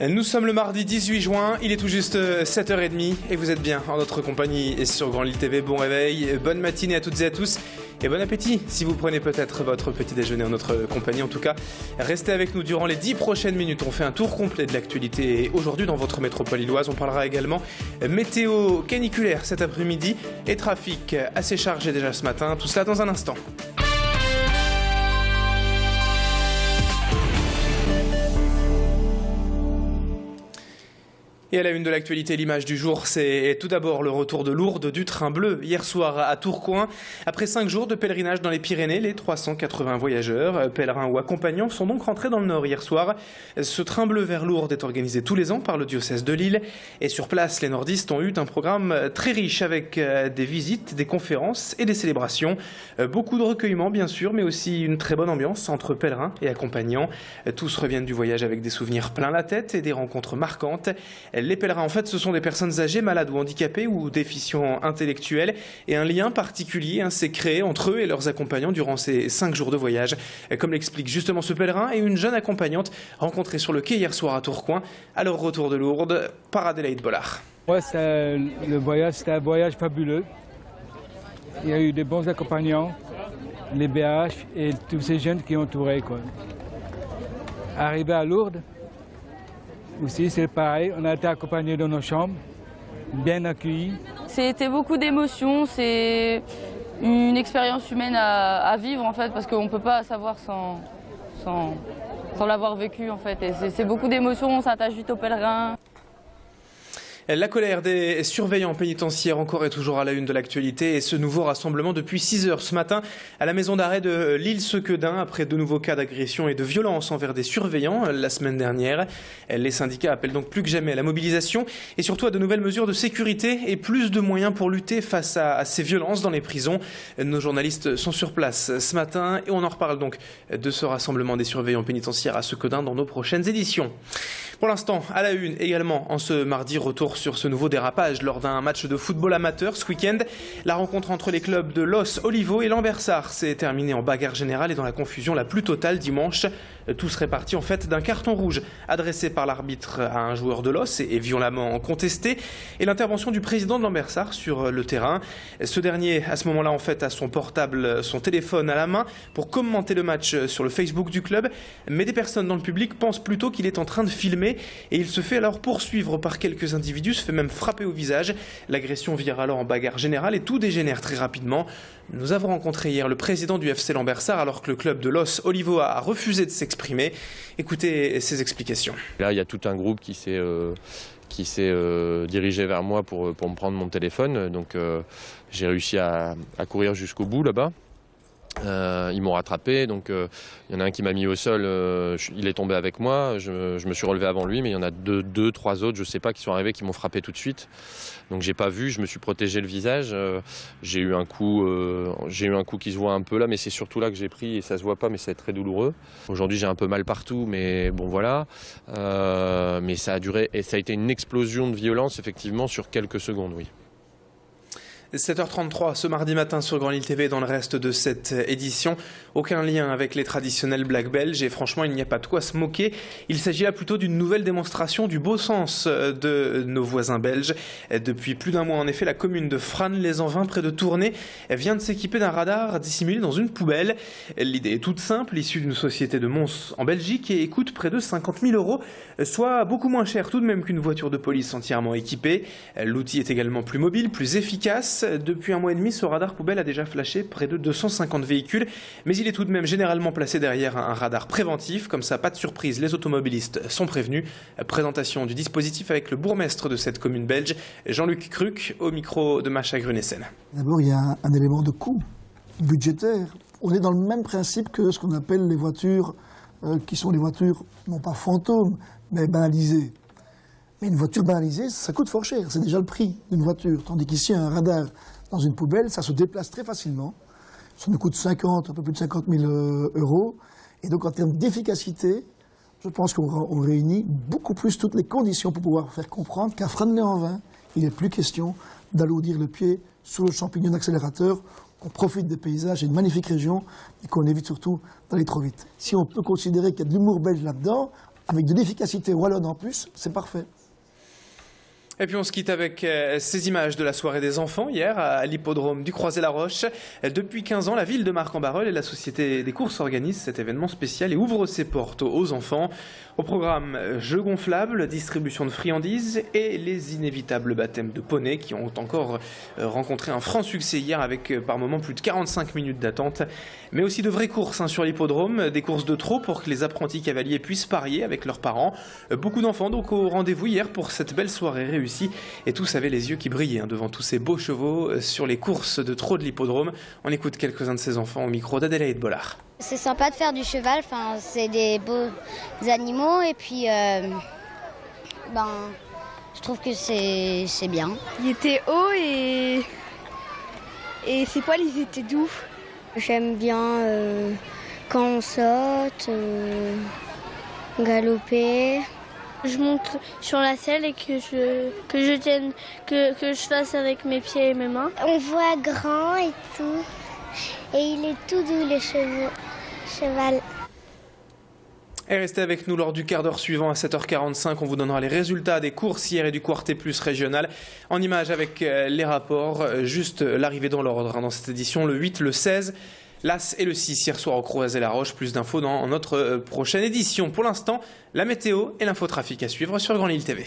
Nous sommes le mardi 18 juin, il est tout juste 7h30 et vous êtes bien en notre compagnie et sur Grand Lille TV. Bon réveil, bonne matinée à toutes et à tous et bon appétit si vous prenez peut-être votre petit déjeuner en notre compagnie. En tout cas, restez avec nous durant les 10 prochaines minutes. On fait un tour complet de l'actualité et aujourd'hui dans votre métropole lilloise, on parlera également météo caniculaire cet après-midi et trafic assez chargé déjà ce matin. Tout cela dans un instant. Et à la une de l'actualité, l'image du jour, c'est tout d'abord le retour de Lourdes du train bleu hier soir à Tourcoing. Après 5 jours de pèlerinage dans les Pyrénées, les 380 voyageurs, pèlerins ou accompagnants, sont donc rentrés dans le Nord hier soir. Ce train bleu vers Lourdes est organisé tous les ans par le diocèse de Lille. Et sur place, les nordistes ont eu un programme très riche avec des visites, des conférences et des célébrations. Beaucoup de recueillements bien sûr, mais aussi une très bonne ambiance entre pèlerins et accompagnants. Tous reviennent du voyage avec des souvenirs plein la tête et des rencontres marquantes. Les pèlerins, en fait, ce sont des personnes âgées, malades ou handicapées ou déficients intellectuels. Et un lien particulier s'est créé entre eux et leurs accompagnants durant ces 5 jours de voyage. Comme l'explique justement ce pèlerin et une jeune accompagnante rencontrée sur le quai hier soir à Tourcoing, à leur retour de Lourdes par Adélaïde Bollard. Ouais, c'était un voyage fabuleux. Il y a eu des bons accompagnants, les BH et tous ces jeunes qui entouraient, quoi. Arrivé à Lourdes, aussi, c'est pareil, on a été accompagnés dans nos chambres, bien accueillis. C'était beaucoup d'émotions, c'est une expérience humaine à vivre en fait, parce qu'on ne peut pas savoir sans l'avoir vécu en fait. Et c'est beaucoup d'émotions, on s'attache vite aux pèlerins. La colère des surveillants pénitentiaires encore et toujours à la une de l'actualité et ce nouveau rassemblement depuis 6 heures ce matin à la maison d'arrêt de Lille-Sequedin après de nouveaux cas d'agression et de violence envers des surveillants la semaine dernière. Les syndicats appellent donc plus que jamais à la mobilisation et surtout à de nouvelles mesures de sécurité et plus de moyens pour lutter face à ces violences dans les prisons. Nos journalistes sont sur place ce matin et on en reparle donc de ce rassemblement des surveillants pénitentiaires à Sequedin dans nos prochaines éditions. Pour l'instant, à la une également, en ce mardi, retour sur ce nouveau dérapage lors d'un match de football amateur ce week-end. La rencontre entre les clubs de Los Olivos et Lambersart s'est terminée en bagarre générale et dans la confusion la plus totale dimanche. Tous répartis en fait d'un carton rouge adressé par l'arbitre à un joueur de Los et violemment contesté. Et l'intervention du président de Lambersart sur le terrain. Ce dernier, à ce moment-là, en fait, a son portable, son téléphone à la main pour commenter le match sur le Facebook du club. Mais des personnes dans le public pensent plutôt qu'il est en train de filmer et il se fait alors poursuivre par quelques individus, se fait même frapper au visage. L'agression vire alors en bagarre générale et tout dégénère très rapidement. Nous avons rencontré hier le président du FC Lambersart alors que le club de Los Olivos a refusé de s'exprimer. Écoutez ses explications. Là, il y a tout un groupe qui s'est dirigé vers moi pour me prendre mon téléphone. Donc j'ai réussi à courir jusqu'au bout là-bas. Ils m'ont rattrapé, donc il y en a un qui m'a mis au sol, il est tombé avec moi, je me suis relevé avant lui, mais il y en a deux, trois autres, je sais pas, qui sont arrivés, qui m'ont frappé tout de suite. Donc j'ai pas vu, je me suis protégé le visage, j'ai eu un coup qui se voit un peu là, mais c'est surtout là que j'ai pris et ça se voit pas, mais c'est très douloureux. Aujourd'hui j'ai un peu mal partout, mais bon voilà. Mais ça a duré et ça a été une explosion de violence effectivement sur quelques secondes, oui. 7h33 ce mardi matin sur Grand Lille TV dans le reste de cette édition. Aucun lien avec les traditionnelles blagues belges et franchement il n'y a pas de quoi se moquer. Il s'agit là plutôt d'une nouvelle démonstration du beau sens de nos voisins belges. Depuis plus d'un mois en effet, la commune de Frasnes-les-Anvins près de Tournai vient de s'équiper d'un radar dissimulé dans une poubelle. L'idée est toute simple, issue d'une société de Mons en Belgique et coûte près de 50 000 €, soit beaucoup moins cher tout de même qu'une voiture de police entièrement équipée. L'outil est également plus mobile, plus efficace. Depuis un mois et demi, ce radar poubelle a déjà flashé près de 250 véhicules, mais il est tout de même généralement placé derrière un radar préventif. Comme ça, pas de surprise, les automobilistes sont prévenus. Présentation du dispositif avec le bourgmestre de cette commune belge, Jean-Luc Cruc, au micro de Macha Grunessen. D'abord, il y a un élément de coût budgétaire. On est dans le même principe que ce qu'on appelle les voitures, qui sont les voitures, non pas fantômes, mais banalisées. Mais une voiture banalisée, ça coûte fort cher, c'est déjà le prix d'une voiture. Tandis qu'ici, un radar dans une poubelle, ça se déplace très facilement. Ça nous coûte un peu plus de 50 000 €. Et donc en termes d'efficacité, je pense qu'on réunit beaucoup plus toutes les conditions pour pouvoir faire comprendre qu'à Frasnes-les-Anvins, il n'est plus question d'alourdir le pied sur le champignon d'accélérateur, qu'on profite des paysages et de magnifiques régions et qu'on évite surtout d'aller trop vite. Si on peut considérer qu'il y a de l'humour belge là-dedans, avec de l'efficacité wallonne en plus, c'est parfait. Et puis on se quitte avec ces images de la soirée des enfants hier à l'hippodrome du Croisé-la-Roche. Depuis 15 ans, la ville de Marcq-en-Barœul et la Société des courses organisent cet événement spécial et ouvrent ses portes aux enfants. Au programme, jeux gonflables, distribution de friandises et les inévitables baptêmes de poneys qui ont encore rencontré un franc succès hier avec par moments plus de 45 minutes d'attente. Mais aussi de vraies courses sur l'hippodrome, des courses de trot pour que les apprentis cavaliers puissent parier avec leurs parents. Beaucoup d'enfants donc au rendez-vous hier pour cette belle soirée réussie. Et tous avaient les yeux qui brillaient devant tous ces beaux chevaux sur les courses de trot de l'hippodrome. On écoute quelques-uns de ces enfants au micro d'Adélaïde Bollard. C'est sympa de faire du cheval, c'est des beaux animaux et puis je trouve que c'est bien. Il était haut et ses poils ils étaient doux. J'aime bien quand on saute, galoper. Je monte sur la selle et que je tienne, que je fasse avec mes pieds et mes mains. On voit grand et tout. Et il est tout doux le cheval. Et restez avec nous lors du quart d'heure suivant à 7h45. On vous donnera les résultats des courses hier et du Quartet Plus régional en images avec les rapports. Juste l'arrivée dans l'ordre dans cette édition, le 8, le 16. L'As et le 6 hier soir au Croisé-la-Roche. Plus d'infos dans notre prochaine édition. Pour l'instant, la météo et l'infotrafic à suivre sur Grand Lille TV.